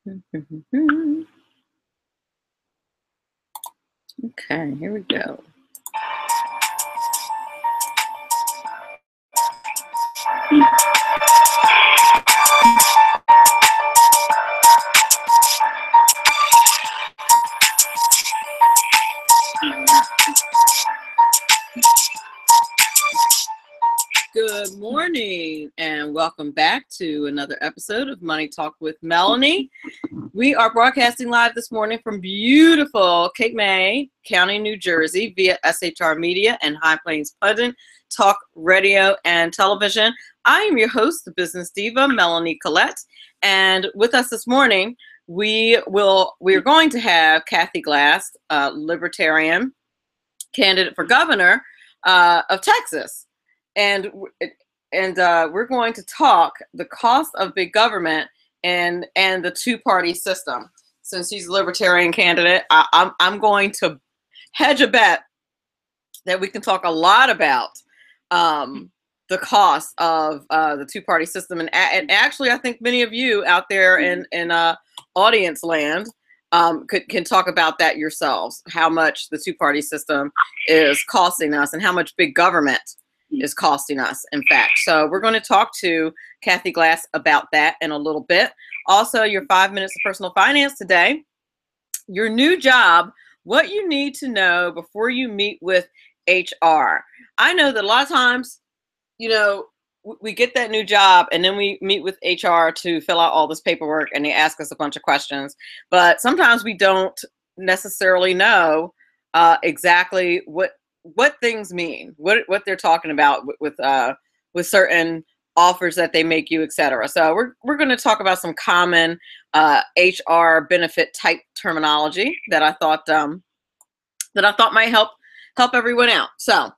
Okay, here we go. Good morning and welcome back to another episode of Money Talk with Melanie. We are broadcasting live this morning from beautiful Cape May County, New Jersey via SHR Media and High Plains Pleasant Talk Radio and Television. I am your host, the business diva, Melanie Collette, and with us this morning, we're going to have Kathie Glass, Libertarian candidate for governor of Texas. And we're going to talk the cost of big government and the two-party system. Since she's a libertarian candidate, I'm going to hedge a bet that we can talk a lot about the cost of the two-party system. And actually, I think many of you out there in audience land can talk about that yourselves, how much the two-party system is costing us and how much big government is costing us, in fact. So we're going to talk to Kathie Glass about that in a little bit. Also, your 5 minutes of personal finance today, your new job, what you need to know before you meet with HR. I know that a lot of times, you know, we get that new job and then we meet with HR to fill out all this paperwork and they ask us a bunch of questions. But sometimes we don't necessarily know exactly what things mean, what they're talking about with certain offers that they make you, etc. So we're going to talk about some common HR benefit type terminology that I thought might help everyone out. So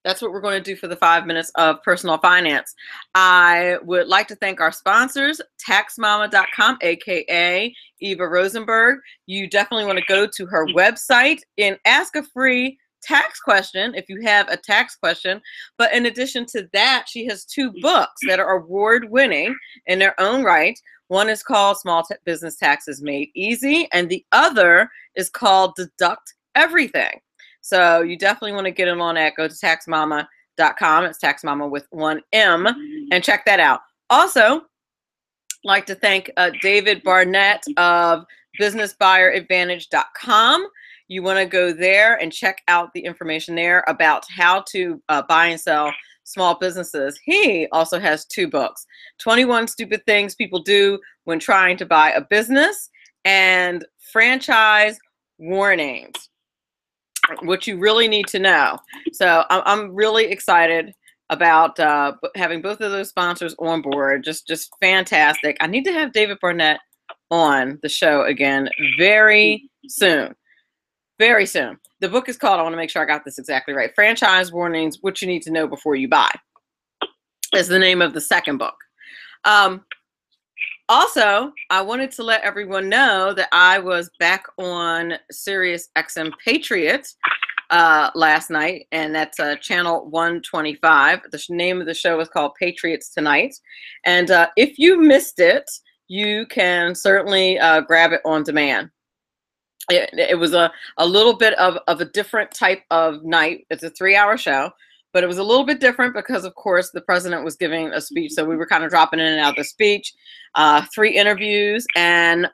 that's what we're going to do for the 5 minutes of personal finance. I would like to thank our sponsors, taxmama.com, aka Eva Rosenberg. You definitely want to go to her website and ask a free tax question if you have a tax question. But in addition to that, she has two books that are award-winning in their own right. One is called Small Business Taxes Made Easy, and the other is called Deduct Everything. So you definitely want to get them on that. Go to taxmama.com. It's taxmama with one M, and check that out. Also, like to thank David Barnett of businessbuyeradvantage.com. You want to go there and check out the information there about how to buy and sell small businesses. He also has two books, 21 Stupid Things People Do When Trying to Buy a Business, and Franchise Warnings, what you really need to know. So I'm really excited about having both of those sponsors on board. Just fantastic. I need to have David Barnett on the show again very soon. Very soon. The book is called, I want to make sure I got this exactly right, Franchise Warnings, What You Need to Know Before You Buy, is the name of the second book. Also, I wanted to let everyone know that I was back on Sirius XM Patriots last night, and that's channel 125. The name of the show is called Patriots Tonight. And if you missed it, you can certainly grab it on demand. It was a little bit of a different type of night. It's a 3-hour show, but it was a little bit different because, of course, the president was giving a speech. So we were kind of dropping in and out of the speech, 3 interviews and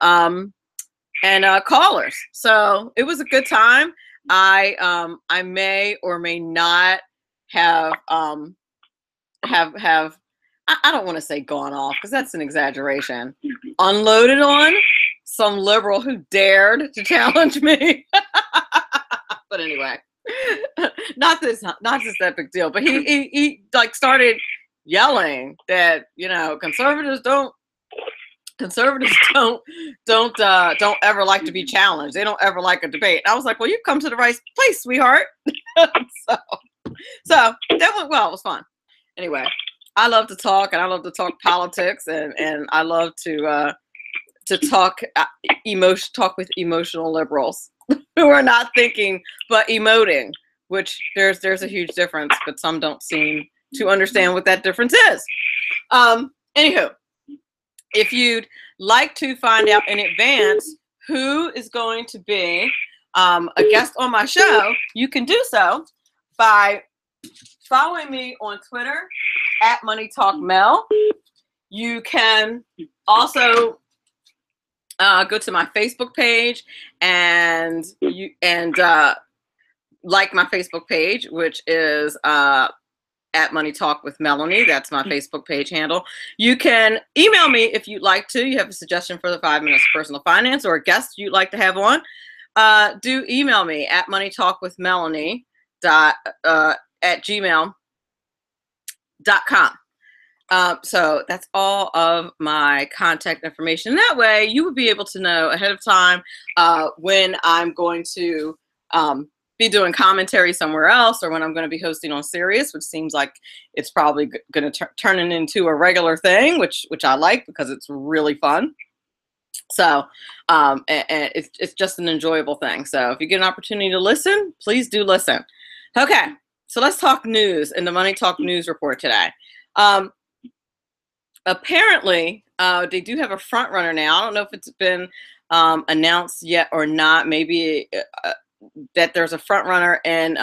callers. So it was a good time. I may or may not have I don't want to say gone off because that's an exaggeration, unloaded on some liberal who dared to challenge me. But anyway, not this that big deal. But he like started yelling that, you know, conservatives don't ever like to be challenged. They don't ever like a debate. And I was like, well, you've come to the right place, sweetheart. So that went well. It was fun. Anyway, I love to talk, and I love to talk politics, and I love to talk with emotional liberals who are not thinking but emoting, which there's a huge difference, but some don't seem to understand what that difference is. Anywho, if you'd like to find out in advance who is going to be a guest on my show, you can do so by following me on Twitter at Money Talk Mel. You can also go to my Facebook page and like my Facebook page, which is at Money Talk with Melanie. That's my Facebook page handle. You can email me if you'd like to. You have a suggestion for the 5 minutes of personal finance or a guest you'd like to have on. Do email me at moneytalkwithmelanie at gmail.com. So that's all of my contact information. That way you would be able to know ahead of time when I'm going to be doing commentary somewhere else, or when I'm going to be hosting on Sirius, which seems like it's probably going to turn it into a regular thing, which I like because it's really fun. So and it's just an enjoyable thing. So if you get an opportunity to listen, please do listen. Okay, so let's talk news in the Money Talk News Report today. Apparently, they do have a front runner now. I don't know if it's been announced yet or not. Maybe that there's a front runner in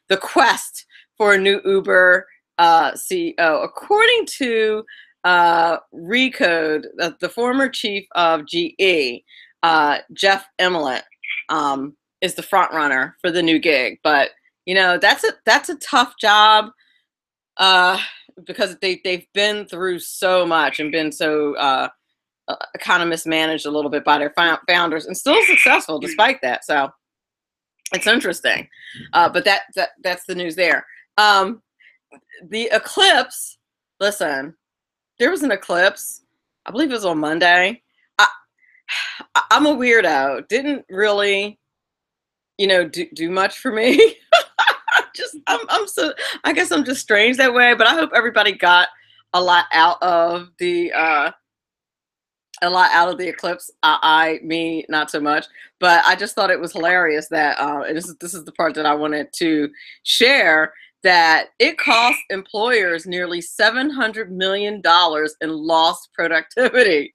the quest for a new Uber CEO. According to Recode, the former chief of GE, Jeff Immelt, is the front runner for the new gig. But you know, that's a tough job because they've been through so much and been so kind of mismanaged a little bit by their founders, and still successful despite that. So it's interesting, but that's the news there. The eclipse. Listen, there was an eclipse. I believe it was on Monday. I'm a weirdo. Didn't really, do much for me. I guess I'm just strange that way. But I hope everybody got a lot out of the eclipse. Me, not so much. But I just thought it was hilarious that this is the part that I wanted to share, that it cost employers nearly $700 million in lost productivity.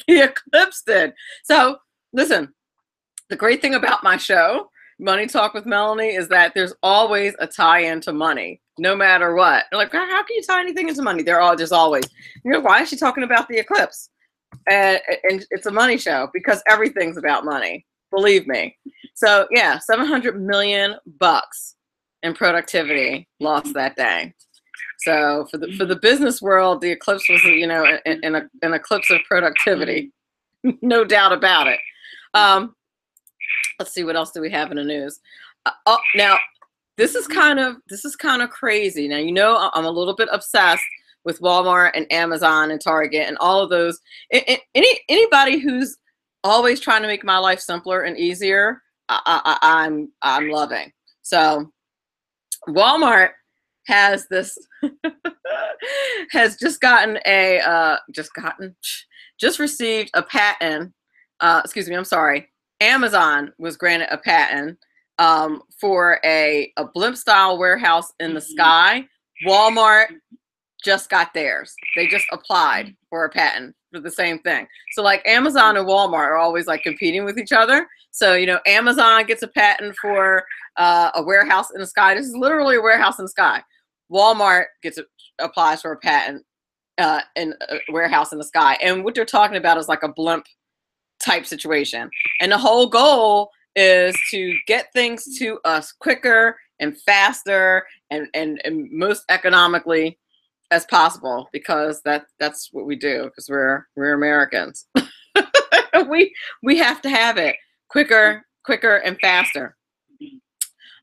The eclipse did. So listen, the great thing about my show, Money Talk with Melanie, is that there's always a tie-in to money, no matter what. They're like, how can you tie anything into money? There's always, why is she talking about the eclipse? And it's a money show because everything's about money. Believe me. So yeah, $700 million in productivity lost that day. So for the business world, the eclipse was an eclipse of productivity, no doubt about it. Let's see, what else do we have in the news? Now this is kind of crazy. Now I'm a little bit obsessed with Walmart and Amazon and Target and all of those. Anybody who's always trying to make my life simpler and easier, I'm loving. So Walmart has received a patent. Amazon was granted a patent for a blimp style warehouse in the sky. Walmart just got theirs. They just applied for a patent for the same thing. So like Amazon and Walmart are always like competing with each other. So, Amazon gets a patent for a warehouse in the sky. This is literally a warehouse in the sky. Walmart applies for a patent in a warehouse in the sky. And what they're talking about is like a blimp type situation. And the whole goal is to get things to us quicker and faster and most economically as possible, because that's what we do, because we're Americans. we have to have it quicker and faster.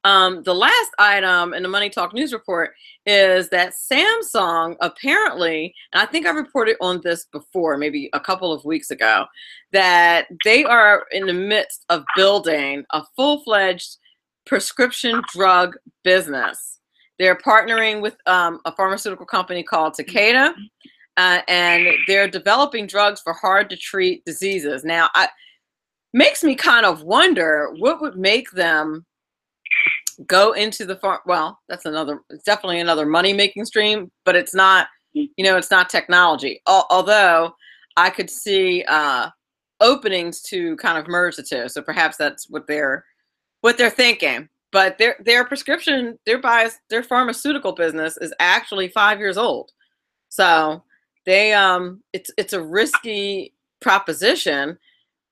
The last item in the Money Talk News Report is that Samsung apparently, and I think I reported on this before, maybe a couple of weeks ago, that they are in the midst of building a full-fledged prescription drug business. They're partnering with a pharmaceutical company called Takeda, and they're developing drugs for hard-to-treat diseases. Now, makes me kind of wonder what would make them go into the farm. Well, it's definitely another money-making stream, but it's not, it's not technology. Although I could see openings to kind of merge the two. So perhaps that's what they're thinking. But their prescription, their pharmaceutical business is actually 5 years old. So they it's a risky proposition,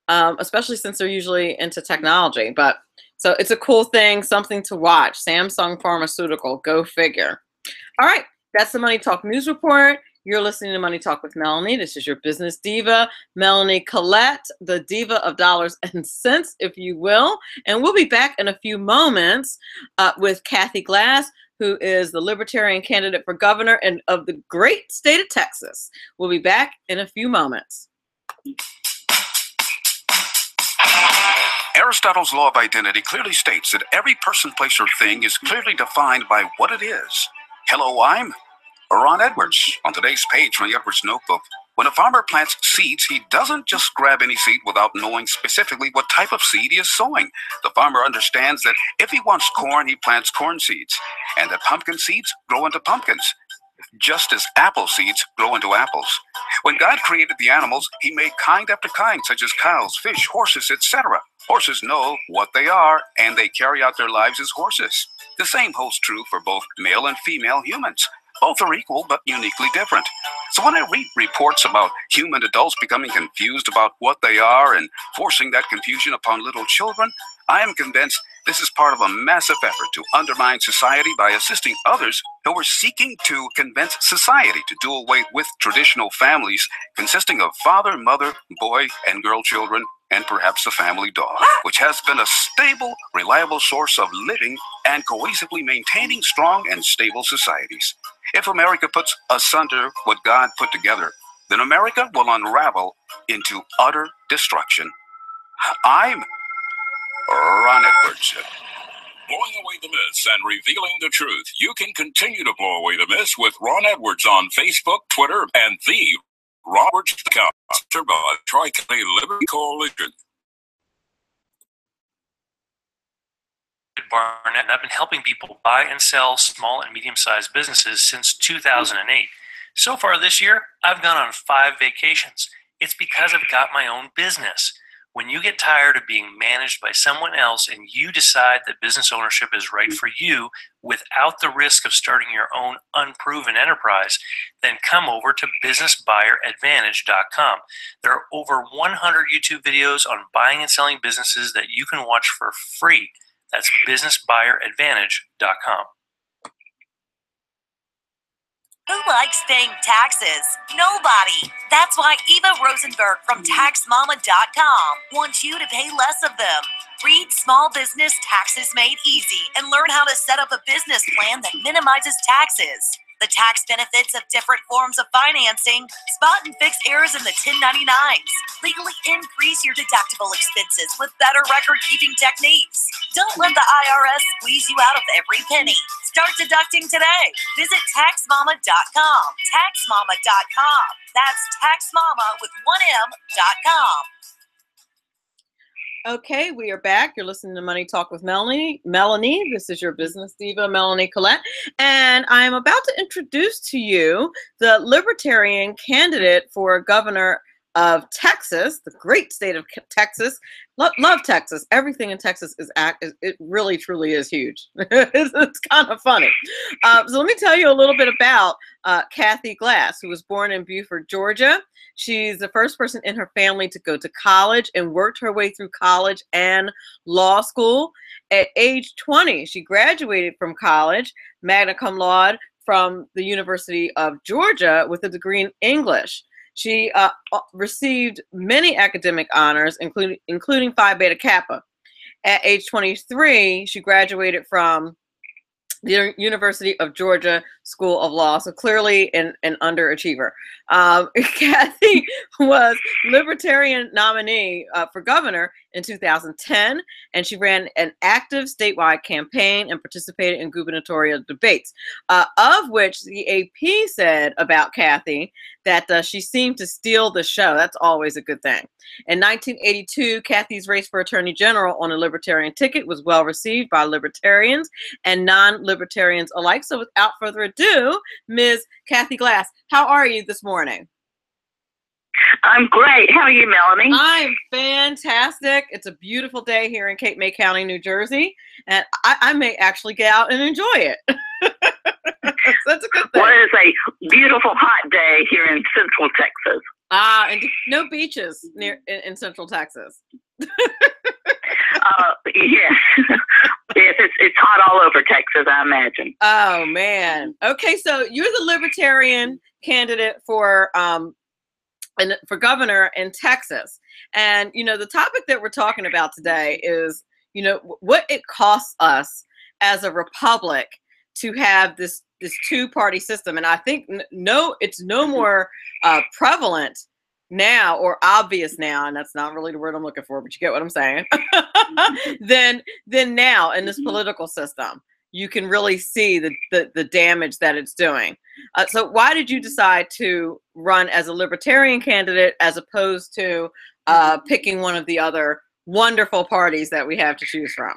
especially since they're usually into technology. But so it's a cool thing, something to watch. Samsung Pharmaceutical, go figure. All right, that's the Money Talk News Report. You're listening to Money Talk with Melanie. This is your business diva, Melanie Collette, the diva of dollars and cents, if you will. And we'll be back in a few moments with Kathie Glass, who is the Libertarian candidate for governor of the great state of Texas. We'll be back in a few moments. Aristotle's law of identity clearly states that every person, place, or thing is clearly defined by what it is. Hello, I'm Ron Edwards. On today's page from the Edwards Notebook, when a farmer plants seeds, he doesn't just grab any seed without knowing specifically what type of seed he is sowing. The farmer understands that if he wants corn, he plants corn seeds, and that pumpkin seeds grow into pumpkins, just as apple seeds grow into apples. When God created the animals, he made kind after kind, such as cows, fish, horses, etc. Horses know what they are, and they carry out their lives as horses. The same holds true for both male and female humans. Both are equal, but uniquely different. So when I read reports about human adults becoming confused about what they are and forcing that confusion upon little children, I am convinced this is part of a massive effort to undermine society by assisting others who are seeking to convince society to do away with traditional families consisting of father, mother, boy, and girl children, and perhaps a family dog, which has been a stable, reliable source of living and cohesively maintaining strong and stable societies. If America puts asunder what God put together, then America will unravel into utter destruction. I'm Ron Edwards. Blowing away the myths and revealing the truth. You can continue to blow away the myths with Ron Edwards on Facebook, Twitter, and the Roberts account. Sponsored by Tri-County Liberty Coalition. Barnett, and I've been helping people buy and sell small and medium-sized businesses since 2008. So far this year, I've gone on 5 vacations. It's because I've got my own business. When you get tired of being managed by someone else and you decide that business ownership is right for you without the risk of starting your own unproven enterprise, then come over to businessbuyeradvantage.com. There are over 100 YouTube videos on buying and selling businesses that you can watch for free. That's businessbuyeradvantage.com. Who likes paying taxes? Nobody. That's why Eva Rosenberg from TaxMama.com wants you to pay less of them. Read Small Business Taxes Made Easy and learn how to set up a business plan that minimizes taxes, the tax benefits of different forms of financing, spot and fix errors in the 1099s, legally increase your deductible expenses with better record-keeping techniques. Don't let the IRS squeeze you out of every penny. Start deducting today. Visit TaxMama.com. TaxMama.com. That's TaxMama with 1M.com. Okay, we are back. You're listening to Money Talk with Melanie. This is your business diva, Melanie Collette. And I'm about to introduce to you the Libertarian candidate for governor of Texas, the great state of Texas. Love Texas. Everything in Texas it really truly is huge. It's kind of funny. So let me tell you a little bit about Kathie Glass, who was born in Beaufort, Georgia. She's the first person in her family to go to college and worked her way through college and law school. At age 20, she graduated from college, magna cum laude, from the University of Georgia with a degree in English. She received many academic honors, including Phi Beta Kappa. At age 23, she graduated from the University of Georgia School of Law, so clearly an underachiever. Kathie was Libertarian nominee for governor in 2010, and she ran an active statewide campaign and participated in gubernatorial debates, of which the AP said about Kathie that she seemed to steal the show. That's always a good thing. In 1982, Kathie's race for Attorney General on a Libertarian ticket was well received by Libertarians and non-Libertarians alike. So without further ado, Ms. Kathie Glass, how are you this morning? I'm great. How are you, Melanie? I'm fantastic. It's a beautiful day here in Cape May County, New Jersey, and I may actually get out and enjoy it. That's a good thing. Well, it is a beautiful hot day here in Central Texas. And no beaches near in Central Texas. Yes. Yes, it's hot all over Texas, I imagine. Oh man. Okay, so you're the Libertarian candidate for governor in Texas, and the topic that we're talking about today is what it costs us as a republic to have this two-party system, and I think it's no more prevalent now or obvious now, and that's not really the word I'm looking for, but you get what I'm saying. Then now in this political system, you can really see the damage that it's doing. So why did you decide to run as a Libertarian candidate as opposed to picking one of the other wonderful parties that we have to choose from?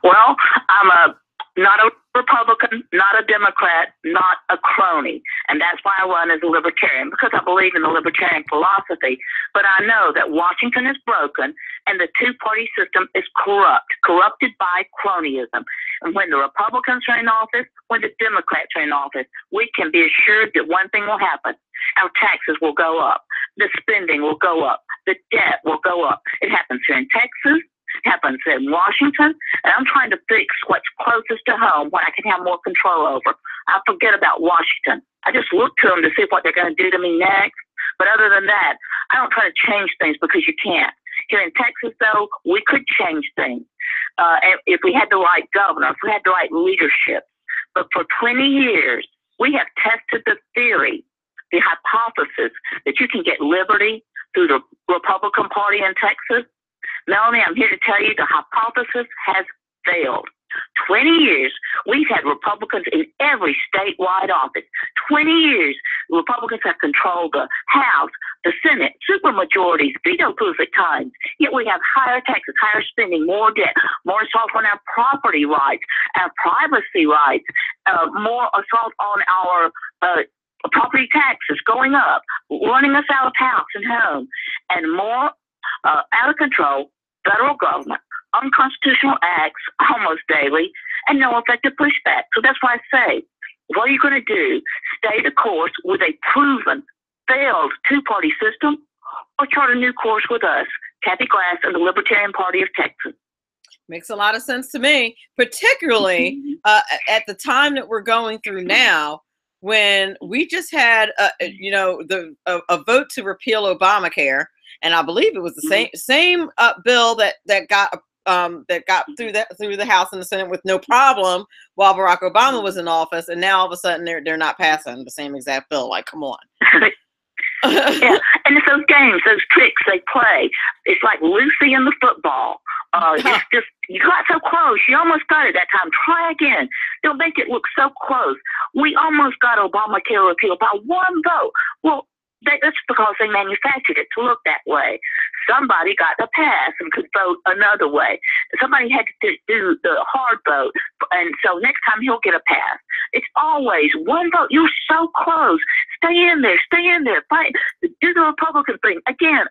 Well, I'm not a Republican, not a Democrat, not a crony. And that's why I run as a Libertarian, because I believe in the Libertarian philosophy. But I know that Washington is broken and the two-party system is corrupted by cronyism. And when the Republicans are in office, when the Democrats are in office, we can be assured that one thing will happen. Our taxes will go up. The spending will go up. The debt will go up. It happens here in Texas. Happens in Washington, and I'm trying to fix what's closest to home, what I can have more control over. I forget about Washington. I just look to them to see what they're going to do to me next. But other than that, I don't try to change things because you can't. Here in Texas, though, we could change things if we had the right governor, if we had the right leadership. But for 20 years, we have tested the theory, the hypothesis that you can get liberty through the Republican Party in Texas. Melanie, I'm here to tell you the hypothesis has failed. 20 years, we've had Republicans in every statewide office. 20 years, Republicans have controlled the House, the Senate, supermajorities, veto proof at times. Yet we have higher taxes, higher spending, more debt, more assault on our property rights, our privacy rights, more assault on our property taxes going up, running us out of house and home, and more out of control federal government, unconstitutional acts almost daily, and no effective pushback. So that's why I say, what are you going to do? Stay the course with a proven, failed two-party system, or chart a new course with us, Kathie Glass and the Libertarian Party of Texas? Makes a lot of sense to me, particularly at the time that we're going through now, when we just had, a vote to repeal Obamacare. And I believe it was the same bill that got through the House and the Senate with no problem while Barack Obama was in office, and now all of a sudden they're not passing the same exact bill. Like, come on. Yeah, and it's those games, those tricks they play. It's like Lucy in the football. It's just, you got so close. You almost got it that time. Try again. They'll make it look so close. We almost got Obamacare repealed by one vote. Well, that's because they manufactured it to look that way. Somebody got the pass and could vote another way. Somebody had to do the hard vote, and so next time he'll get a pass. It's always one vote. You're so close. Stay in there. Fight. Do the Republican thing again.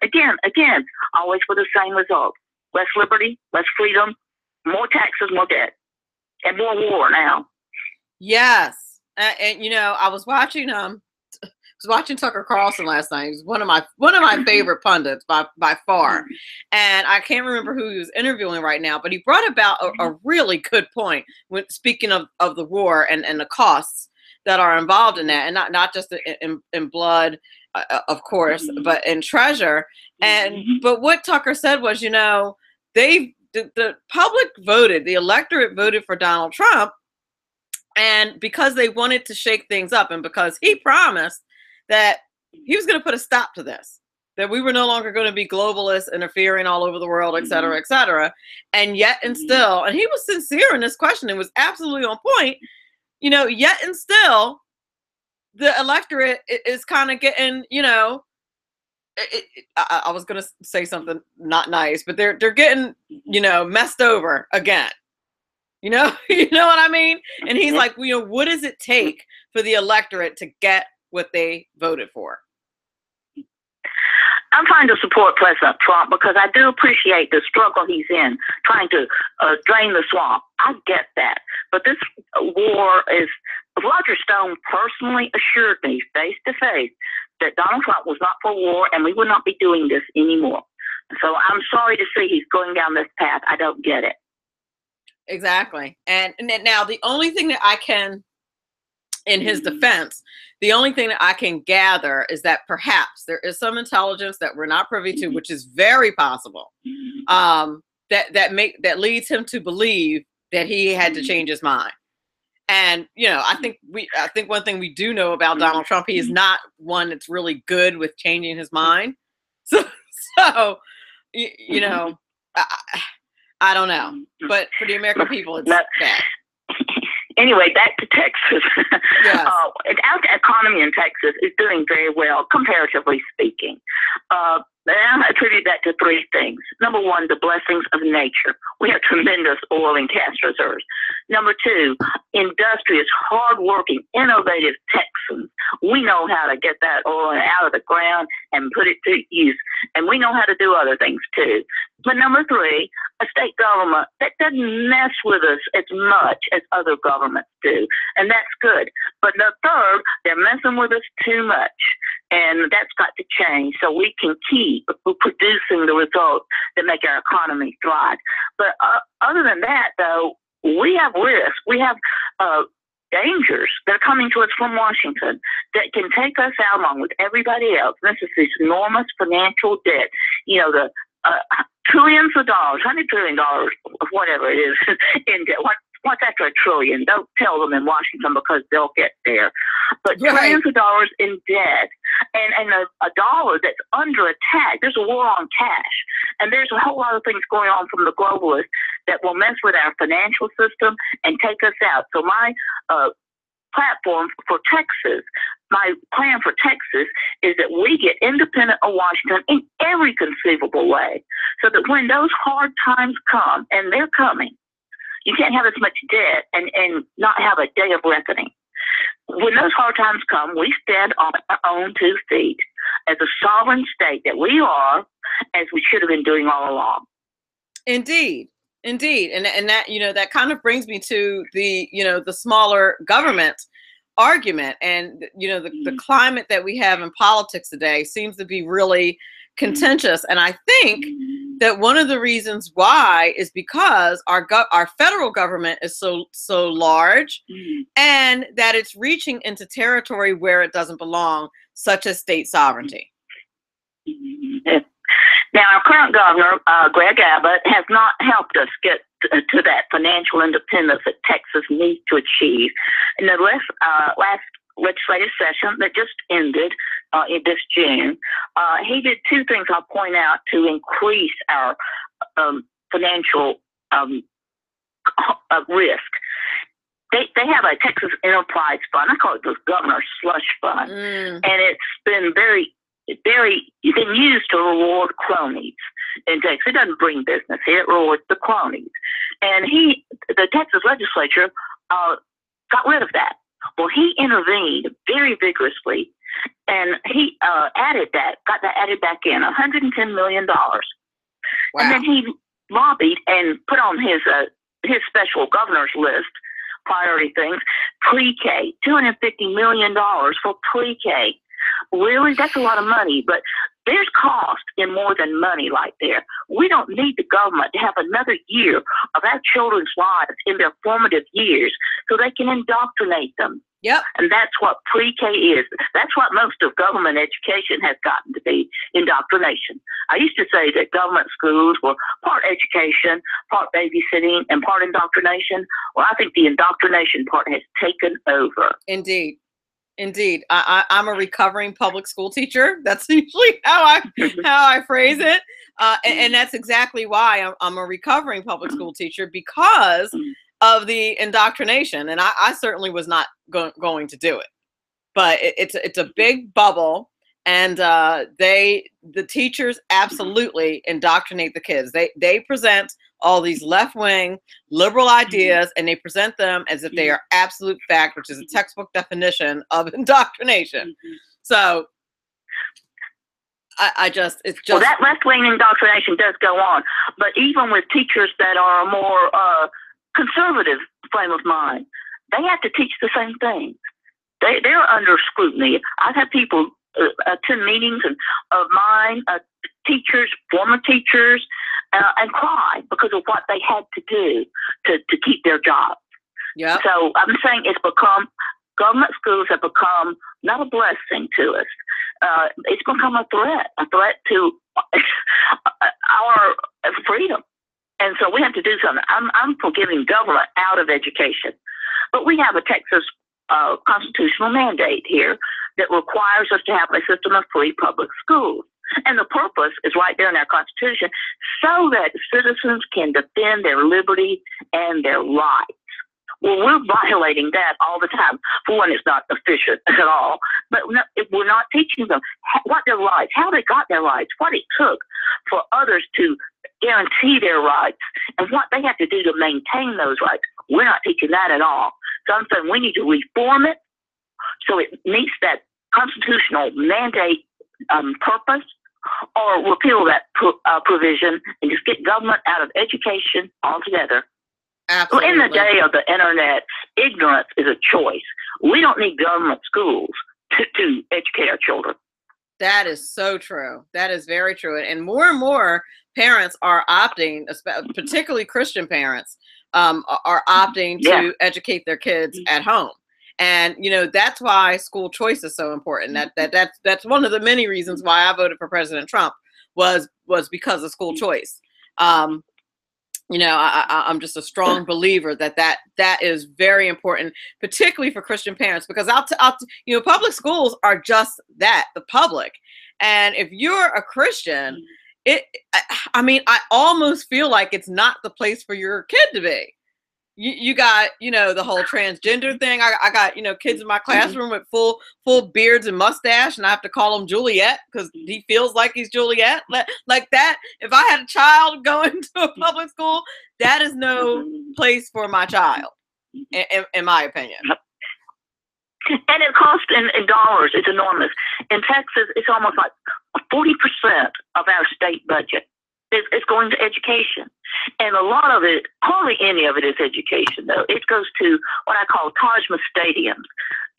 Always for the same result. Less liberty, less freedom, more taxes, more debt, and more war now. Yes, and I was watching Tucker Carlson last night. He was one of my favorite pundits by far, and I can't remember who he was interviewing right now, but he brought about a really good point when speaking of the war and the costs that are involved in that, and not just in blood, of course, but in treasure. But what Tucker said was, the public voted, the electorate voted for Donald Trump, and because they wanted to shake things up, and because he promised that he was going to put a stop to this, that we were no longer going to be globalists interfering all over the world, et cetera, et cetera. And yet and still, and he was sincere in this question, it was absolutely on point, yet and still, the electorate is kind of getting, I was going to say something not nice, but they're getting, messed over again. You know what I mean? And he's like, what does it take for the electorate to get what they voted for? I'm trying to support President Trump because I do appreciate the struggle he's in, trying to drain the swamp. I get that. But this war is, Roger Stone personally assured me face to face that Donald Trump was not for war and we would not be doing this anymore. So I'm sorry to see he's going down this path. I don't get it. Exactly. And now the only thing that I can, in his defense, the only thing that I can gather is that perhaps there is some intelligence that we're not privy to, which is very possible, that leads him to believe that he had to change his mind. And I think one thing we do know about Donald Trump, he is not one that's really good with changing his mind. So I don't know, but for the American people, it's bad. Anyway, back to Texas. Yes. Our economy in Texas is doing very well, comparatively speaking. And I attribute that to three things. Number one, the blessings of nature. We have tremendous oil and gas reserves. Number two, industrious, hardworking, innovative Texans. We know how to get that oil out of the ground and put it to use. And we know how to do other things too. But number three, a state government that doesn't mess with us as much as other governments do. And that's good. But the third, they're messing with us too much. And that's got to change so we can keep producing the results that make our economy thrive. But other than that, though, we have risks. We have dangers that are coming to us from Washington that can take us out along with everybody else. This is this enormous financial debt. The trillions of dollars, $100 trillion, whatever it is, in debt. What's after a trillion? Don't tell them in Washington because they'll get there. But trillions of dollars in debt and a dollar that's under attack. There's a war on cash. And there's a whole lot of things going on from the globalists that will mess with our financial system and take us out. So my platform for Texas, my plan for Texas is that we get independent of Washington in every conceivable way so that when those hard times come, and they're coming, you can't have as much debt and not have a day of reckoning. When those hard times come, we stand on our own 2 feet as a sovereign state that we are, as we should have been doing all along. Indeed. And that, that kind of brings me to the, the smaller government argument. And, the climate that we have in politics today seems to be really contentious. And I think that one of the reasons why is because our federal government is so large, and that it's reaching into territory where it doesn't belong, such as state sovereignty. Now, our current governor, Greg Abbott, has not helped us get to that financial independence that Texas needs to achieve. In the last legislative session that just ended in this June, he did 2 things I'll point out to increase our financial risk. They have a Texas Enterprise Fund. I call it the Governor's Slush Fund. And it's been very used to reward cronies in Texas. It doesn't bring business here. It rewards the cronies. And the Texas legislature got rid of that. Well, he intervened very vigorously, and he got that added back in, $110 million. Wow. And then he lobbied and put on his special governor's list, priority things, pre-K, $250 million for pre-K. Really? That's a lot of money, but there's cost in more than money right there. We don't need the government to have another year of our children's lives in their formative years so they can indoctrinate them. Yep. And that's what pre-K is. That's what most of government education has gotten to be, indoctrination. I used to say that government schools were part education, part babysitting, and part indoctrination. Well, I think the indoctrination part has taken over. Indeed. I'm a recovering public school teacher. That's usually how I phrase it. And that's exactly why I'm a recovering public school teacher, because of the indoctrination. And I certainly was not going to do it. But it's a big bubble. And the teachers absolutely indoctrinate the kids. They present all these left-wing liberal ideas, and they present them as if they are absolute fact, which is a textbook definition of indoctrination. So it's just. Well, that left-wing indoctrination does go on, but even with teachers that are a more conservative frame of mind, they have to teach the same thing. They're under scrutiny. I've had people attend meetings of mine, teachers, former teachers, and cry because of what they had to do to keep their jobs. Yeah. So I'm saying government schools have become not a blessing to us. It's become a threat to our freedom. And so we have to do something. I'm for giving government out of education. But we have a Texas constitutional mandate here that requires us to have a system of free public schools. And the purpose is right there in our Constitution so that citizens can defend their liberty and their rights. Well, we're violating that all the time. For one, it's not efficient at all. But if we're not teaching them what their rights, how they got their rights, what it took for others to guarantee their rights, and what they have to do to maintain those rights. We're not teaching that at all. So I'm saying we need to reform it so it meets that constitutional mandate purpose, or repeal that provision and just get government out of education altogether. Absolutely. Well, in the day of the internet, ignorance is a choice. We don't need government schools to educate our children. That is so true. That is very true. And more parents are opting, particularly Christian parents, are opting to educate their kids at home. And, that's why school choice is so important. That's one of the many reasons why I voted for President Trump was because of school choice. I'm just a strong believer that is very important, particularly for Christian parents, because public schools are just that, the public. And if you're a Christian, I almost feel like it's not the place for your kid to be. You got, the whole transgender thing. I got, kids in my classroom with full beards and mustache, and I have to call him Juliet because he feels like he's Juliet. Like that. If I had a child going to a public school, that is no place for my child, in my opinion. And it costs in dollars. It's enormous. In Texas, it's almost like 40% of our state budget. It's going to education. And a lot of it, hardly any of it is education, though. It goes to what I call Tajma stadiums,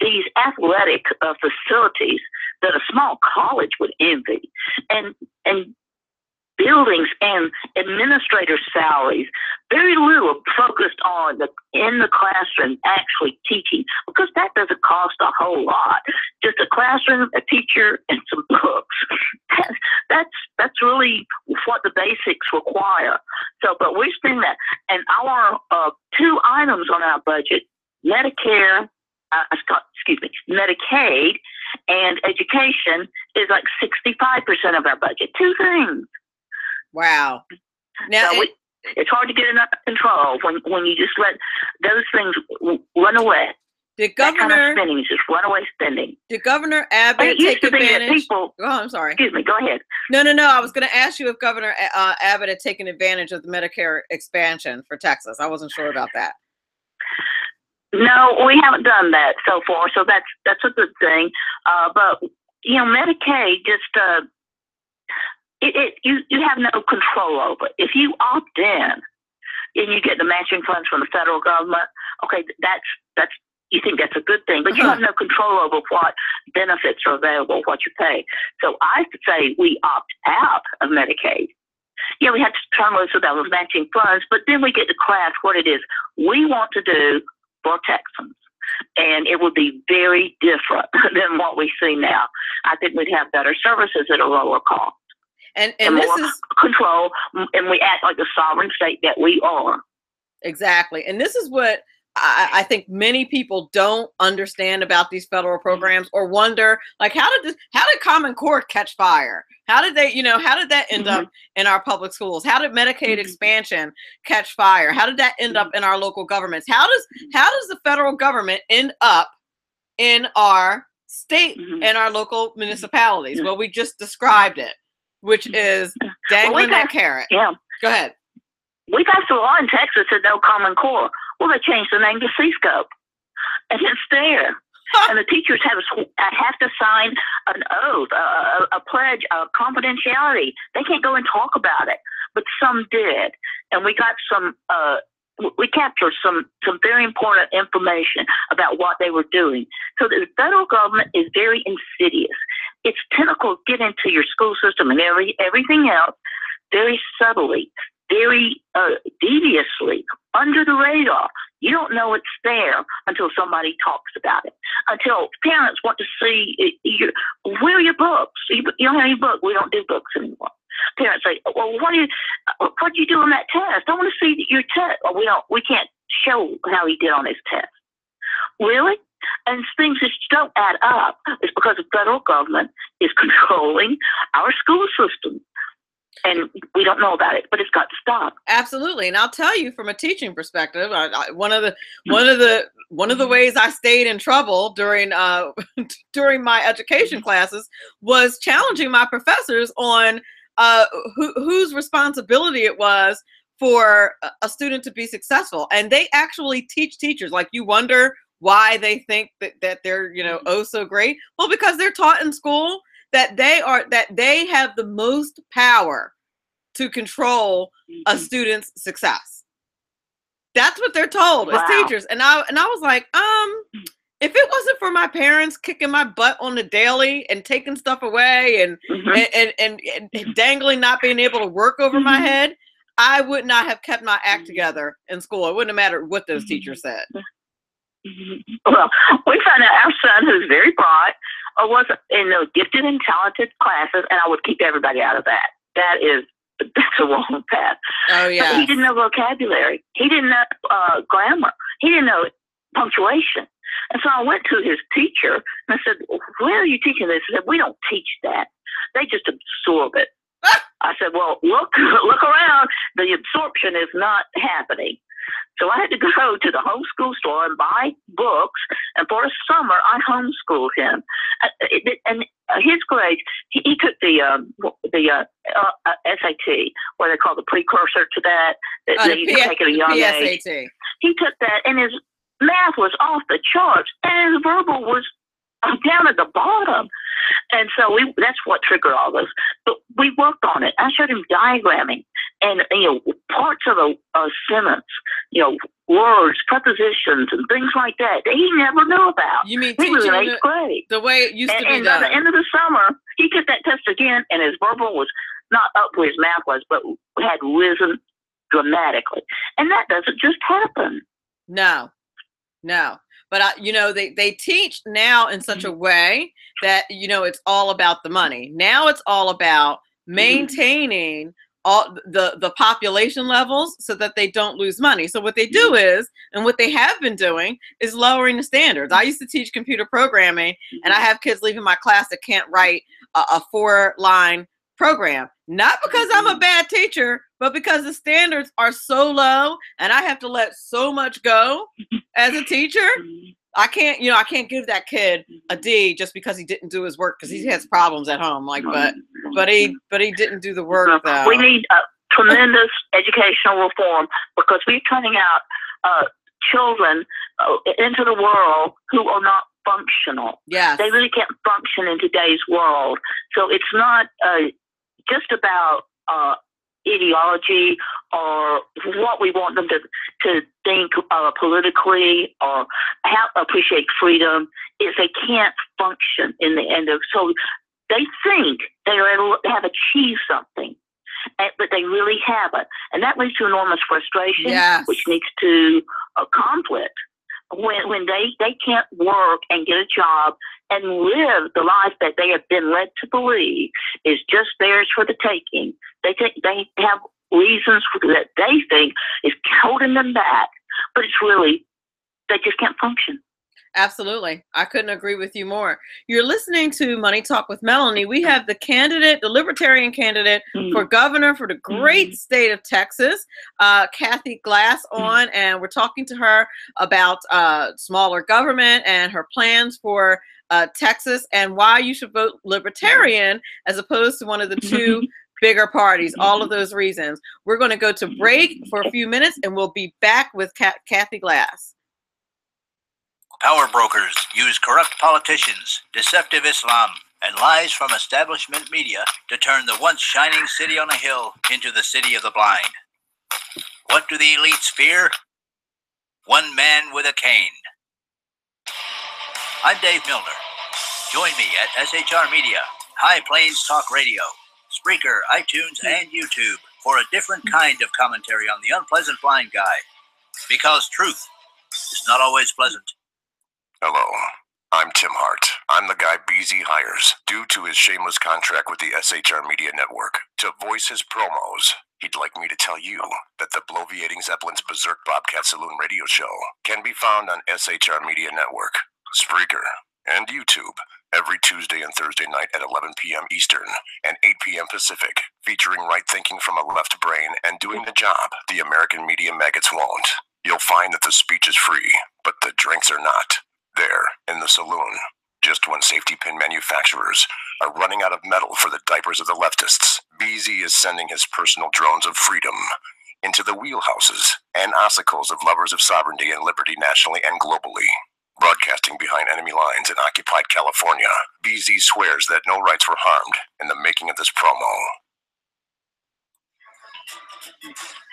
these athletic facilities that a small college would envy, and buildings and administrator salaries. Very little focused on in the classroom actually teaching, because that doesn't cost a whole lot. Just a classroom, a teacher, and some books. That's really what the basics require. So, but we're spending that, and our two items on our budget: Medicaid and education is like 65% of our budget. Two things. Wow. Now so it's hard to get under control when you just let those things run away. Did that kind of spending is just runaway spending. Did Governor Abbott take advantage? I'm sorry. Excuse me. Go ahead. No. I was going to ask you if Governor Abbott had taken advantage of the Medicare expansion for Texas. I wasn't sure about that. No, we haven't done that so far. So that's a good thing. But Medicaid just you have no control over it. If you opt in and you get the matching funds from the federal government, okay, that's you think that's a good thing, but you have no control over what benefits are available, what you pay. So I say we opt out of Medicaid. Yeah, we have to turn loose of those matching funds, but then we get to craft what it is we want to do for Texans. And it would be very different than what we see now. I think we'd have better services at a lower cost. And this more is control, and we act like the sovereign state that we are. Exactly. And this is what I think many people don't understand about these federal programs, or wonder, like, how did Common Core catch fire? How did that end up in our public schools? How did Medicaid expansion catch fire? How did that end up in our local governments? How does the federal government end up in our state and our local municipalities? Well, we just described it, which is dangling that carrot. Yeah. Go ahead. We passed a law in Texas that no Common Core. Well, they changed the name to C-Scope, and it's there. And the teachers have to sign an oath, a pledge of confidentiality. They can't go and talk about it, but some did. And we got we captured some very important information about what they were doing. So the federal government is very insidious. Its tentacles get into your school system and everything else very subtly, very deviously, under the radar. You don't know it's there until somebody talks about it, until parents want to see where are your books? You don't have any books. We don't do books anymore. Parents say, well, what did you do on that test? I want to see your test. Well, we can't show how he did on his test. Really? And things that don't add up. It's because the federal government is controlling our school system. And we don't know about it, but it's got to stop. Absolutely, and I'll tell you from a teaching perspective, one of the ways I stayed in trouble during during my education classes was challenging my professors on whose responsibility it was for a student to be successsul. And they actually teach teachers. Like, you wonder why they think that they're oh so great. Well, because they're taught in school that they have the most power to control a student's success. That's what they're told as teachers. And I was like, if it wasn't for my parents kicking my butt on the daily and taking stuff away and dangling, not being able to work over my head, I would not have kept my act together in school. It wouldn't have mattered what those teachers said. Well, we found out our son, who's very bright, was in those gifted and talented classes, and I would keep everybody out of that. That's a wrong path. Oh, yeah. But he didn't know vocabulary. He didn't know grammar. He didn't know punctuation. And so I went to his teacher, and I said, where are you teaching this? He said, we don't teach that. They just absorb it. I said, well, look around. The absorption is not happening. So I had to go to the homeschool store and buy books. And for a summer, I homeschooled him. And his grades, he took the SAT, what they call the precursor to that. You can take at a young age. He took that, and his math was off the charts, and his verbal was down at the bottom. And so that's what triggered all this. But we worked on it. I showed him diagramming and, parts of a sentence, words, prepositions, and things like that he never knew about. You mean he was in 8th grade. The way it used to be done. And by the end of the summer, he took that test again, and his verbal was not up where his math was, but had risen dramatically. And that doesn't just happen. No. But they teach now in such a way that it's all about the money. Now it's all about maintaining all the population levels so that they don't lose money. So what they do is, and what they have been doing, is lowering the standards. I used to teach computer programming, and I have kids leaving my class that can't write a 4-line program. Not because I'm a bad teacher, but because the standards are so low and I have to let so much go as a teacher. I can't give that kid a D just because he didn't do his work, because he has problems at home. But he didn't do the work though. We need a tremendous educational reform, because we're turning out children into the world who are not functional. Yes. They really can't function in today's world. So it's not just about ideology or what we want them to think politically or appreciate freedom. Is they can't function in the end of, so they think they have achieved something, but they really haven't, and that leads to enormous frustration. Yes. Which leads to conflict when they can't work and get a job and live the life that they have been led to believe is just theirs for the taking. They have reasons that they think is holding them back, but it's really, they just can't function. Absolutely. I couldn't agree with you more. You're listening to Money Talk with Melanie. We have the Libertarian candidate for governor for the great state of Texas, Kathie Glass, on, and we're talking to her about smaller government and her plans for Texas, and why you should vote Libertarian as opposed to one of the two bigger parties, all of those reasons. We're going to go to break for a few minutes, and we'll be back with Kathie Glass. Power brokers use corrupt politicians, deceptive Islam, and lies from establishment media to turn the once shining city on a hill into the city of the blind. What do the elites fear? One man with a cane. I'm Dave Milner. Join me at SHR Media, High Plains Talk Radio, Spreaker, iTunes, and YouTube for a different kind of commentary on the unpleasant blind guy. Because truth is not always pleasant. Hello, I'm Tim Hart. I'm the guy BZ hires due to his shameless contract with the SHR Media Network to voice his promos. He'd like me to tell you that the Bloviating Zeppelin's Berserk Bobcat Saloon radio show can be found on SHR Media Network, Spreaker, and YouTube every Tuesday and Thursday night at 11 p.m. Eastern and 8 p.m. Pacific, featuring right thinking from a left brain and doing the job the American media maggots won't. You'll find that the speech is free, but the drinks are not. There, in the saloon, just when safety pin manufacturers are running out of metal for the diapers of the leftists, BZ is sending his personal drones of freedom into the wheelhouses and ossicles of lovers of sovereignty and liberty nationally and globally. Broadcasting behind enemy lines in occupied California, BZ swears that no rights were harmed in the making of this promo.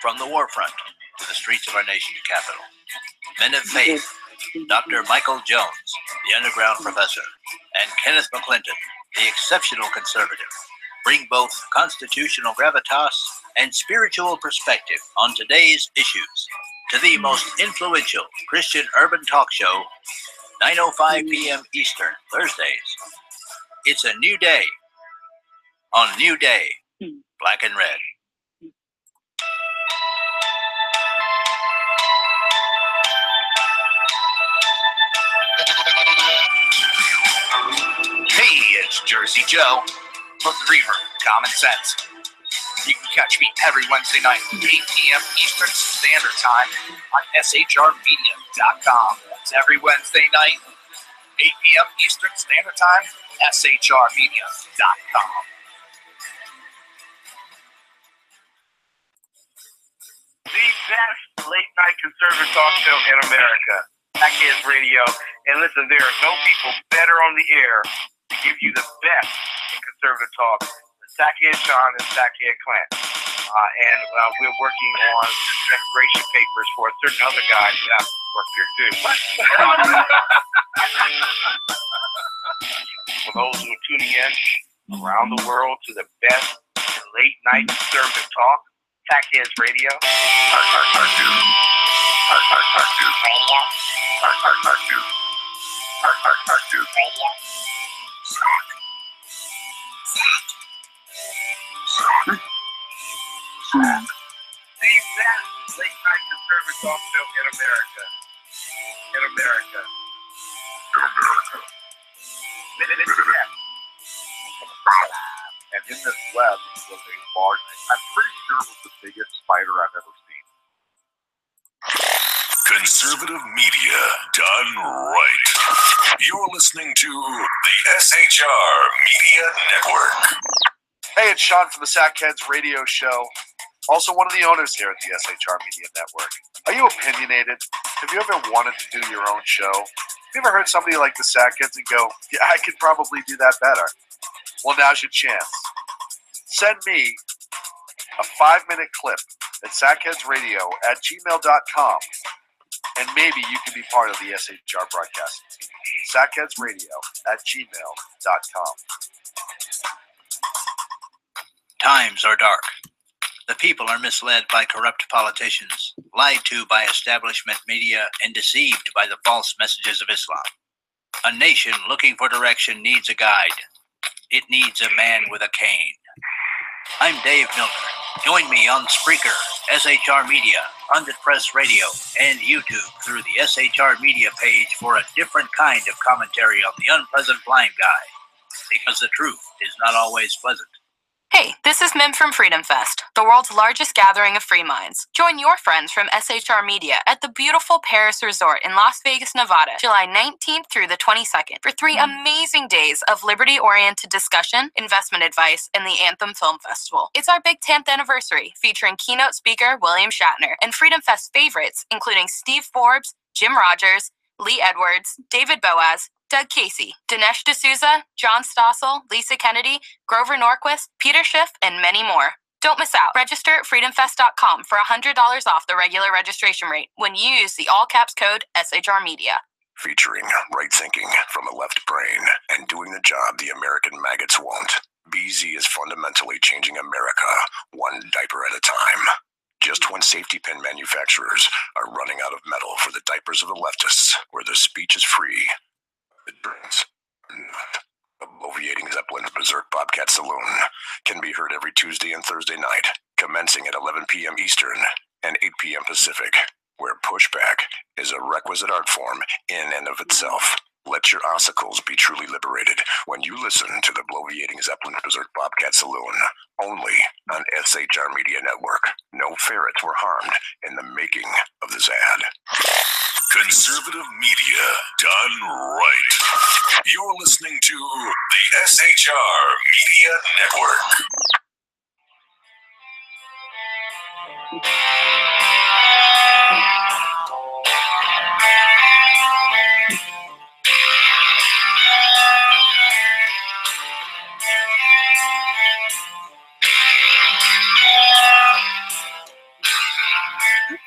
From the war front to the streets of our nation's capital, men of faith, Dr. Michael Jones, the underground professor, and Kenneth McClinton, the exceptional conservative, bring both constitutional gravitas and spiritual perspective on today's issues to the most influential Christian urban talk show, 9:05 p.m. Eastern, Thursdays. It's a new day on New Day, Black and Red. Hey, it's Jersey Joe. Hook Reaver, Common Sense. You can catch me every Wednesday night, 8 p.m. Eastern Standard Time on shrmedia.com. That's every Wednesday night, 8 p.m. Eastern Standard Time, shrmedia.com. The best late-night conservative talk show in America, Kathies Radio. And listen, there are no people better on the air to give you the best in conservative talk than Kathies Sean and Kathies Clint. And we're working on immigration papers for a certain other guy who happens to work here too. For those who are tuning in around the world to the best late-night conservative talk, Kathies Radio. The best late-night conservative talk show in America. And in this web was a large, I'm pretty sure it was the biggest spider I've ever seen. Conservative media done right. You're listening to the SHR Media Network. Hey, it's Sean from the Sackheads Radio Show. Also one of the owners here at the SHR Media Network. Are you opinionated? Have you ever wanted to do your own show? Have you ever heard somebody like the Sackheads and go, yeah, I could probably do that better? Well, now's your chance. Send me a 5-minute clip at sackheadsradio@gmail.com, and maybe you can be part of the SHR broadcast. sackheadsradio@gmail.com. Times are dark. The people are misled by corrupt politicians, lied to by establishment media, and deceived by the false messages of Islam. A nation looking for direction needs a guide. It needs a man with a cane. I'm Dave Milner. Join me on Spreaker, SHR Media, Undit Press Radio, and YouTube through the SHR Media page for a different kind of commentary on the unpleasant blind guy. Because the truth is not always pleasant. Hey, this is Mim from Freedom Fest, the world's largest gathering of free minds. Join your friends from SHR Media at the beautiful Paris Resort in Las Vegas, Nevada, July 19th through the 22nd for 3 amazing days of liberty-oriented discussion, investment advice, and the Anthem Film Festival. It's our big 10th anniversary, featuring keynote speaker William Shatner and Freedom Fest favorites, including Steve Forbes, Jim Rogers, Lee Edwards, David Boaz, Doug Casey, Dinesh D'Souza, John Stossel, Lisa Kennedy, Grover Norquist, Peter Schiff, and many more. Don't miss out. Register at freedomfest.com for $100 off the regular registration rate when you use the all-caps code SHR Media. Featuring right thinking from a left brain and doing the job the American maggots won't. BZ is fundamentally changing America one diaper at a time. Just when safety pin manufacturers are running out of metal for the diapers of the leftists, where the speech is free, it burns. The bloviating Zeppelin Berserk Bobcat Saloon can be heard every Tuesday and Thursday night, commencing at 11 p.m. Eastern and 8 p.m. Pacific, where pushback is a requisite art form in and of itself. Let your ossicles be truly liberated when you listen to the bloviating Zeppelin Berserk Bobcat Saloon, only on SHR Media Network. No ferrets were harmed in the making of this ad. Conservative media done right. You're listening to the SHR Media Network.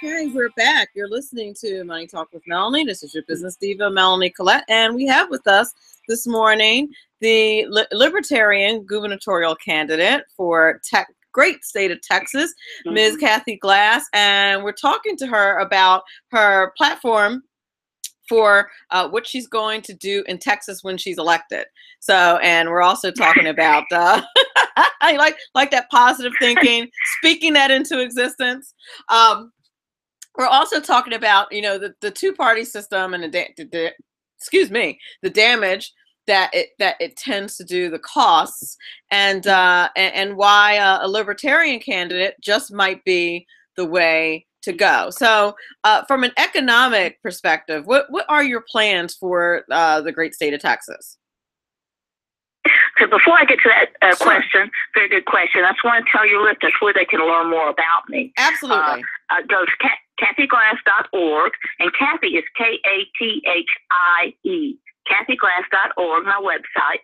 Okay, we're back. You're listening to Money Talk with Melanie. This is your business diva, Melanie Collette, and we have with us this morning the Libertarian gubernatorial candidate for great state of Texas, Ms. Kathie Glass, and we're talking to her about her platform for what she's going to do in Texas when she's elected. So, and we're also talking about I like that positive thinking, speaking that into existence. We're also talking about, you know, the two-party system and the damage that it tends to do, the costs, and why a libertarian candidate just might be the way to go. So, from an economic perspective, what are your plans for the great state of Texas? So before I get to that question, very good question. I just want to tell your listeners where they can learn more about me. Absolutely. Go to KathieGlass.org, and Kathie is Kathie. KathieGlass.org, my website.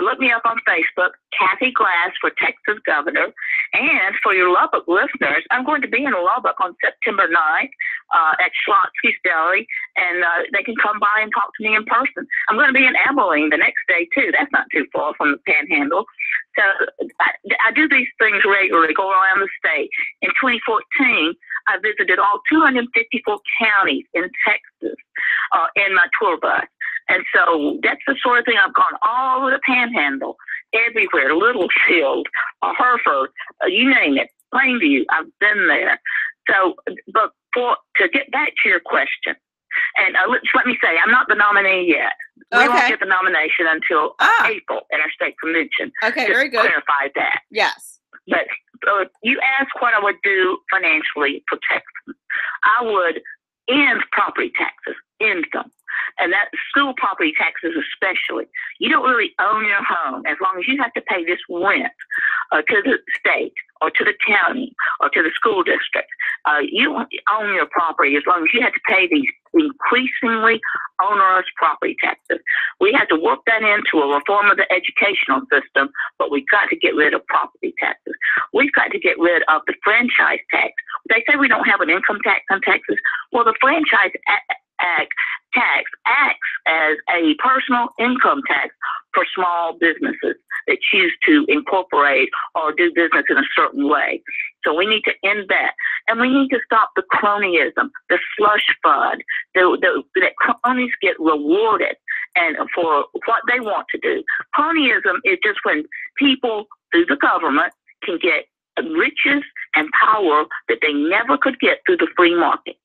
Look me up on Facebook, Kathie Glass for Texas Governor. And for your Lubbock listeners, I'm going to be in Lubbock on September 9th at Schlotsky's Deli, and they can come by and talk to me in person. I'm going to be in Abilene the next day, too. That's not too far from the Panhandle. So I do these things regularly, go around the state. In 2014, I visited all 254 counties in Texas in my tour bus. And so that's the sort of thing. I've gone all over the Panhandle, everywhere, Littlefield, Hereford, you name it, Plainview. I've been there. So, but to get back to your question, and let me say, I'm not the nominee yet. We won't get the nomination until April at our state convention. Okay, very good. Clarify that. Yes. But you asked what I would do financially for Texas. I would end property taxes, end them. And that school property taxes especially. You don't really own your home as long as you have to pay this rent to the state or to the county or to the school district. You own your property as long as you have to pay these increasingly onerous property taxes. We have to work that into a reform of the educational system, but we've got to get rid of property taxes. We've got to get rid of the franchise tax. They say we don't have an income tax in Texas. Well, the Franchise tax acts as a personal income tax for small businesses that choose to incorporate or do business in a certain way. So we need to end that. And we need to stop the cronyism, the slush fund, that cronies get rewarded and for what they want to do. Cronyism is just when people through the government can get riches and power that they never could get through the free market.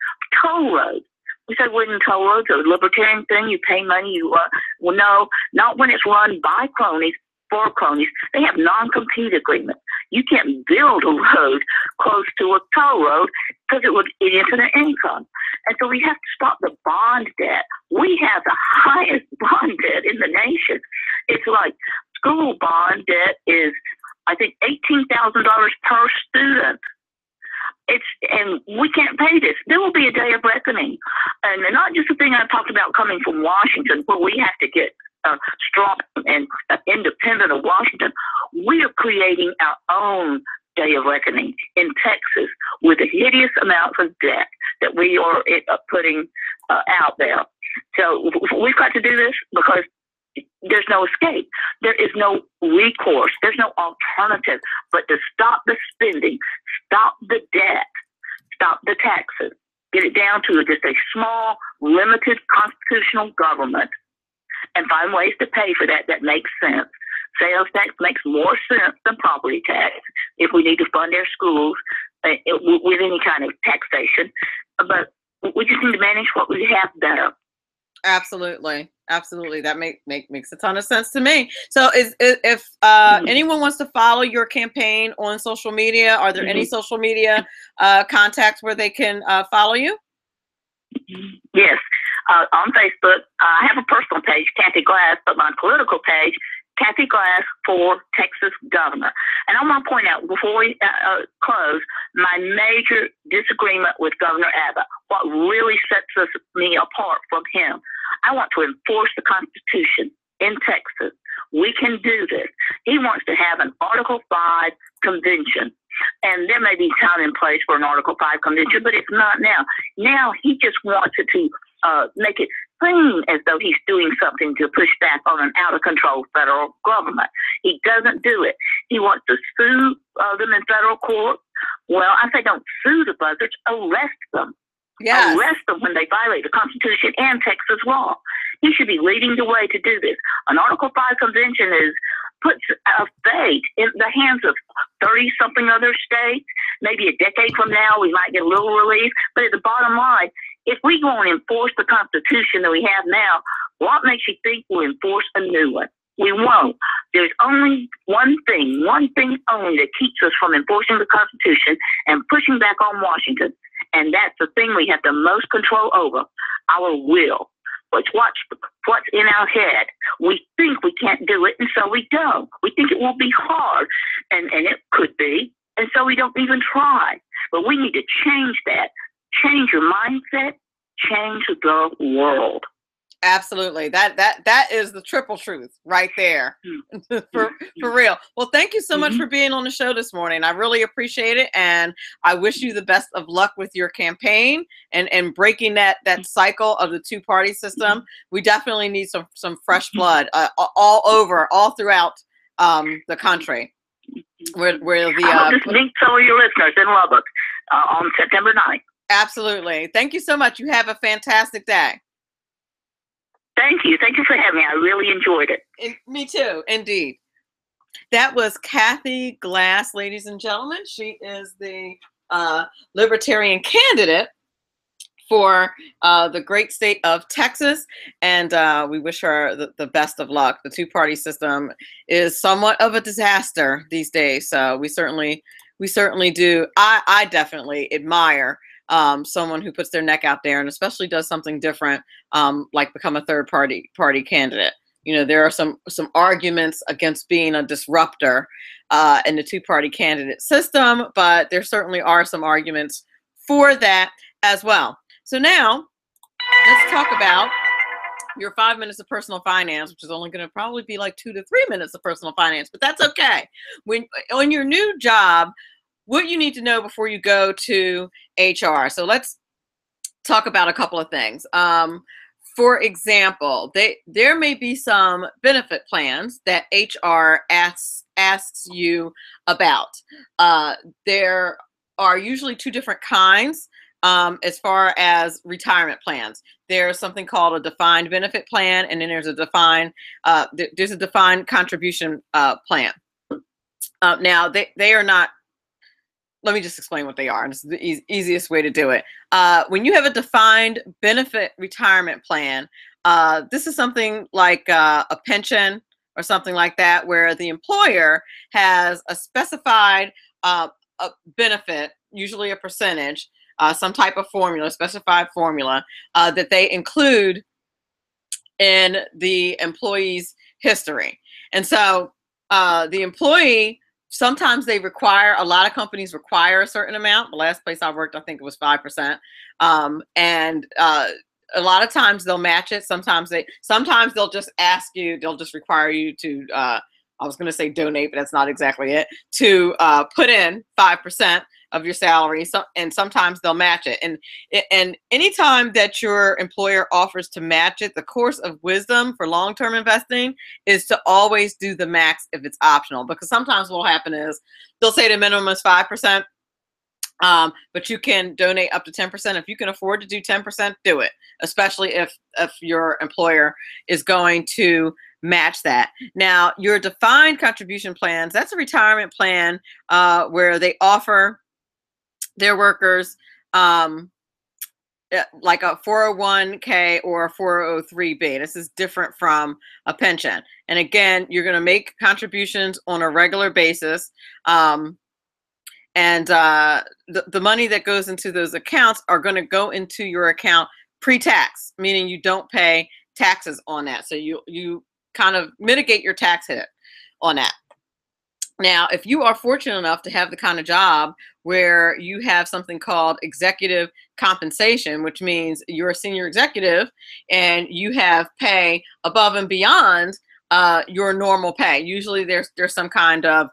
Toll roads. We said wooden toll roads are a libertarian thing. You pay money. Well, no, not when it's run by cronies, for cronies. They have non-compete agreements. You can't build a road close to a toll road because it would eat into their income. And so we have to stop the bond debt. We have the highest bond debt in the nation. It's like school bond debt is, I think, $18,000 per student. And we can't pay this. There will be a day of reckoning, and not just the thing I talked about coming from Washington, where we have to get strong and independent of Washington. We are creating our own day of reckoning in Texas with the hideous amounts of debt that we are putting out there. So we've got to do this because there's no escape. There is no recourse. There's no alternative but to stop the spending, stop the debt, stop the taxes, get it down to just a small, limited constitutional government, and find ways to pay for that makes sense. Sales tax makes more sense than property tax if we need to fund our schools with any kind of taxation. But we just need to manage what we have better. Absolutely. Absolutely. That makes a ton of sense to me. So if anyone wants to follow your campaign on social media, are there any social media contacts where they can follow you? Yes. On Facebook, I have a personal page, Kathie Glass, but my political page, Kathie Glass for Texas Governor. And I want to point out before we close, my major disagreement with Governor Abbott, what really sets me apart from him. I want to enforce the Constitution in Texas. We can do this. He wants to have an Article 5 convention. And there may be time and place for an Article 5 convention, but it's not now. Now he just wants it to make it seem as though he's doing something to push back on an out-of-control federal government. He doesn't do it. He wants to sue them in federal court. Well, I say don't sue the buzzards, arrest them. Yes. Arrest them when they violate the Constitution and Texas law. He should be leading the way to do this. An Article 5 convention puts a fate in the hands of 30-something other states. Maybe a decade from now, we might get a little relief. But at the bottom line, if we go and enforce the Constitution that we have now, what makes you think we'll enforce a new one? We won't. There's only one thing only that keeps us from enforcing the Constitution and pushing back on Washington. And that's the thing we have the most control over, our will. What's in our head. We think we can't do it, and so we don't. We think it will be hard, and it could be, and so we don't even try. But we need to change that. Change your mindset, change the world. Absolutely. That is the triple truth right there. for real. Well, thank you so much for being on the show this morning. I really appreciate it. And I wish you the best of luck with your campaign and breaking that cycle of the two-party system. We definitely need some fresh blood all throughout the country. Where I'll just meet some of your listeners in Lubbock on September 9th. Absolutely. Thank you so much. You have a fantastic day. Thank you. Thank you for having me. I really enjoyed it. Me too, indeed. That was Kathie Glass, ladies and gentlemen. She is the Libertarian candidate for the great state of Texas, and we wish her the best of luck. The two-party system is somewhat of a disaster these days, so we certainly do. I definitely admire someone who puts their neck out there and especially does something different, like become a third party candidate. You know, there are some arguments against being a disruptor in the two-party candidate system, but there certainly are some arguments for that as well. So now let's talk about your 5 minutes of personal finance, which is only going to probably be like 2 to 3 minutes of personal finance, but that's okay. When on your new job, what you need to know before you go to HR. So let's talk about a couple of things. For example, there may be some benefit plans that HR asks you about. There are usually two different kinds as far as retirement plans. There's something called a defined benefit plan, and then there's a defined contribution plan. Now they are not. Let me just explain what they are, and it's the easiest way to do it. When you have a defined benefit retirement plan, this is something like a pension or something like that, where the employer has a specified a benefit, usually a percentage, some type of formula, specified formula, that they include in the employee's history. And so the employee sometimes they require, a lot of companies require a certain amount. The last place I worked, I think it was 5%. And a lot of times they'll match it. Sometimes they'll just ask you, they'll just require you to, I was going to say donate, but that's not exactly it, to put in 5% of your salary. So, and sometimes they'll match it. And anytime that your employer offers to match it, the course of wisdom for long-term investing is to always do the max if it's optional. Because sometimes what will happen is they'll say the minimum is 5%, but you can donate up to 10%. If you can afford to do 10%, do it, especially if your employer is going to match that. Now, your defined contribution plans, that's a retirement plan where they offer their workers like a 401k or a 403b. This is different from a pension. And again, you're going to make contributions on a regular basis. And the money that goes into those accounts are going to go into your account pre-tax, meaning you don't pay taxes on that. So you kind of mitigate your tax hit on that. Now, if you are fortunate enough to have the kind of job where you have something called executive compensation, which means you're a senior executive and you have pay above and beyond your normal pay. Usually there's some kind of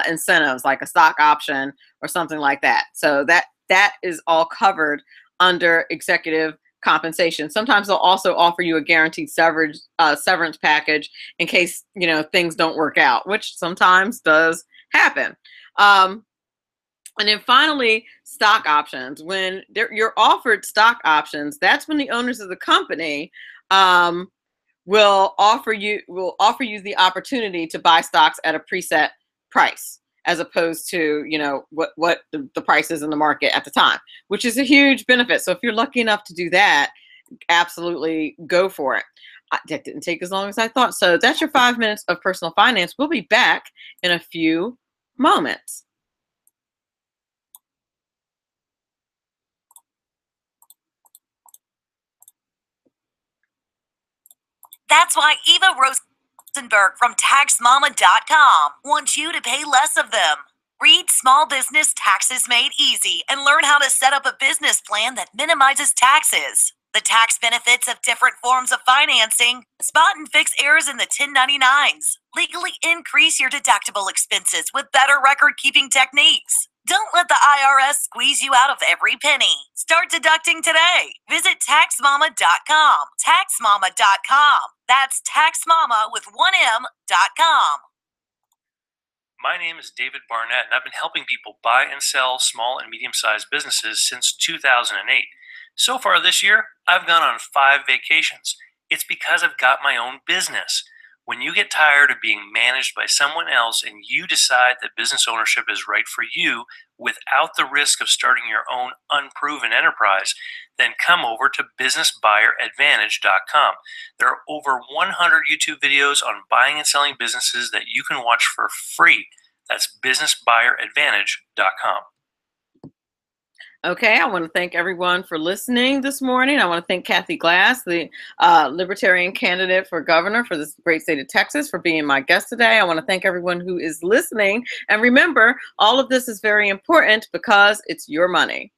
incentives like a stock option or something like that. So that is all covered under executive compensation. Sometimes they'll also offer you a guaranteed severance package in case, things don't work out, which sometimes does happen. And then finally, stock options. When you're offered stock options, that's when the owners of the company will offer you the opportunity to buy stocks at a preset price, as opposed to, what the price is in the market at the time, which is a huge benefit. So if you're lucky enough to do that, absolutely go for it. That didn't take as long as I thought. So that's your 5 minutes of personal finance. We'll be back in a few moments. That's why Eva Rosenberg from TaxMama.com wants you to pay less of them. Read Small Business Taxes Made Easy and learn how to set up a business plan that minimizes taxes, the tax benefits of different forms of financing, spot and fix errors in the 1099s, legally increase your deductible expenses with better record-keeping techniques. Don't let the IRS squeeze you out of every penny. Start deducting today. Visit TaxMama.com. TaxMama.com. That's TaxMama with 1M.com. My name is David Barnett, and I've been helping people buy and sell small and medium-sized businesses since 2008. So far this year, I've gone on 5 vacations. It's because I've got my own business. When you get tired of being managed by someone else and you decide that business ownership is right for you without the risk of starting your own unproven enterprise, then come over to businessbuyeradvantage.com. There are over 100 YouTube videos on buying and selling businesses that you can watch for free. That's businessbuyeradvantage.com. Okay, I want to thank everyone for listening this morning. I want to thank Kathie Glass, the Libertarian candidate for governor for this great state of Texas, for being my guest today. I want to thank everyone who is listening. And remember, all of this is very important because it's your money.